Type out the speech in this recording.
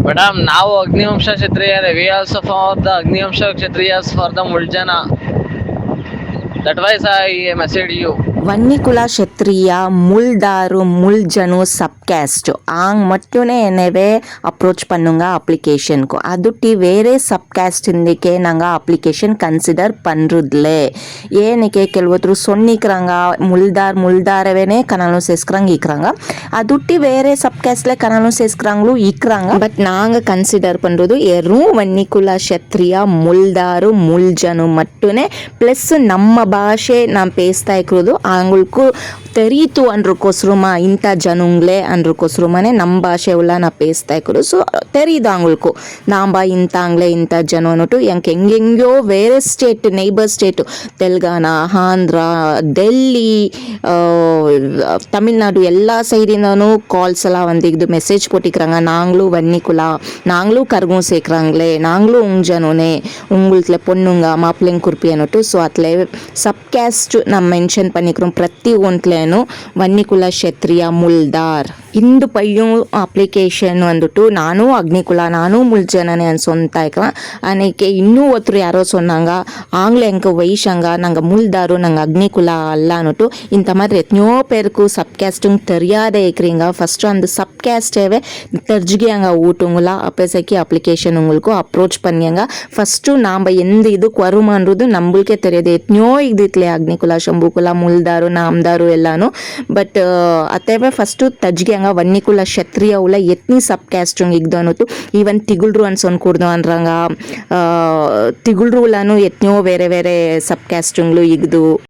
Madam ನಾವು ಅಗ್ನಿವಂಶ ಕ್ಷತ್ರಿಯರೇ. We also for the Agnivansha Kshatriyas for the ಮುಳ್ಜನ. That wise I message you. Vannikula Kshatriya ముల్దారు ముల్జను సబ్ கேஸ்ட் ஆங் மட்டுனே என்னவே அப்ரோச் பண்ணுங்க அப்ளிகேஷனுக்கு. அதுட்டி வேறே ಸಬ್ ಕ್ಯಾಸ್ಟ್ ಇಂದಕ್ಕೆ ನಂಗೆ ಅಪ್ಲಿಕೇಶನ್ ಕನ್ಸಿಡರ್ ಪಂದ್ರದ್ಲೆ. ಏನಕ್ಕೆ ಕೆಲವೊತ್ತರು ಸೊನ್ನಿಕ್ರಂಗ ಮುಲ್ದಾರವೇನೆ ಕನಾನು ಸೇಸ್ಕ್ರಂಗ್ ಇಕ್ರಂಗ, அதுட்டி வேறே ಸಬ್ ಕ್ಯಾಸ್ಟ್ಲೆ ಕನಾನು ಸೇಸ್ಕ್ರಂಗ್ಲು ಇಕ್ರಂಗ. பட் நாங்கள் கன்சிடர் பண்ணுறது வெறும் வன்னிக்குல ಕ್ಷತ್ರಿಯ முல்தாரு முல்ஜனு மட்டுனே. ப்ளஸ் நம்ம ಭಾಷೆ நான் பேசுತಾ இருக்கிறது அவங்களுக்கு தெரியுது அன்றಕೋಸ್ಕರமா ಇಂಥ ಜನುಂಗ್ಲೆ ಅನ್ರಕೋಸ್ಕರಮಾನೆ ನಮ್ಮ ಭಾಷೆ ಉಳ್ಳ ನಾ ಪೇಸ್ತಾ ಇರೋದು. ಸೊ தெரியுது அவங்களுக்கு நாம்ப ಇಂತಾಂಗ್ಲೆ ಇಂಥ ಜನ ಅನ್ನೋಟು ಹೆಂಗೆಂಗೋ வேறு state neighbour state Telangana, Andhra, Delhi, Tamil Nadu எல்லா சைடினாலும் கால்ஸ் எல்லாம் வந்து இது மெசேஜ் போட்டிக்கிறாங்க. நாங்களும் வன்னிக்குல, நாங்களும் கருகும் சேர்க்குறாங்களே, நாங்களும் உஞ்சனோனே, உங்களுக்குல பொண்ணுங்க மாப்பிள்ளைங்க குறிப்பி ಅನ್ನೋಟು. ಸೊ ಅತ್ಲೇ ಸಬ್ ಕ್ಯಾಸ್ಟ್ ನಾವು ಮೆನ್ಷನ್ பண்ணிக்கிறோம். ಪ್ರತಿ ಒಂಟ್ಲೇನು ವನ್ನಿಕುಲ ಕ್ಷತ್ರಿಯ ಮುಲ್ದಾರ್ ಇಂದು ಪಯ್யும் ಅಪ್ಲಿಕೇಶನ್ வந்துட்டு நானும் அக்னிகுலா நானும் முல்ஜனனே சொந்தா இருக்கிறேன். அன்னைக்கு இன்னும் ஒருத்தர் யாரோ சொன்னாங்க ஆங்கில எங்க வைஷாங்க நாங்கள் முல்தாரு நாங்கள் அக்னிகுலா அல்லான்னுட்டு. இந்த மாதிரி எத்தனையோ பேருக்கு சப் கேஸ்ட்டும் தெரியாத இருக்கிறீங்க. ஃபஸ்ட்டு அந்த சப் கேஸ்டேவே தெரிஞ்சுக்கியாங்க ஊட்டுங்களா அப்போதைக்கு அப்ளிகேஷன் உங்களுக்கு அப்ரோச் பண்ணியாங்க. ஃபஸ்ட்டு நாம் எந்த இதுக்கு வருமானது நம்மளுக்கே தெரியாது. எத்தனையோ இது ಇತ್ಲೆ ಅಗ್ನಿಕುಲ, ಶಂಭುಕುಲ, ಮುಲ್ದಾರು, ನಾಮದಾರು ಎಲ್ಲಾನು. ಬಟ್ ಅತ್ತೇವೆ ಫಸ್ಟು ತಜ್ಗಿಯಂಗ ವನ್ನಿಕುಲ ಕ್ಷತ್ರಿಯ ಉಳ ಎತ್ನಿ ಸಬ್ ಕ್ಯಾಸ್ಟಂಗ್ ಇಗ್ದು ಅನ್ನೋದು. ಈವನ್ ತಿಗುಳ್ರು ಅನ್ಸೊಂದು ಕೂಡ್ದು ಅನ್ರಂಗ ತಿಗುಳ್ರು ಉಲಾನು ಎತ್ನೋ ಬೇರೆ ಬೇರೆ ಸಬ್ ಕ್ಯಾಸ್ಟಂಗ್ಲು ಇಗ್ದು.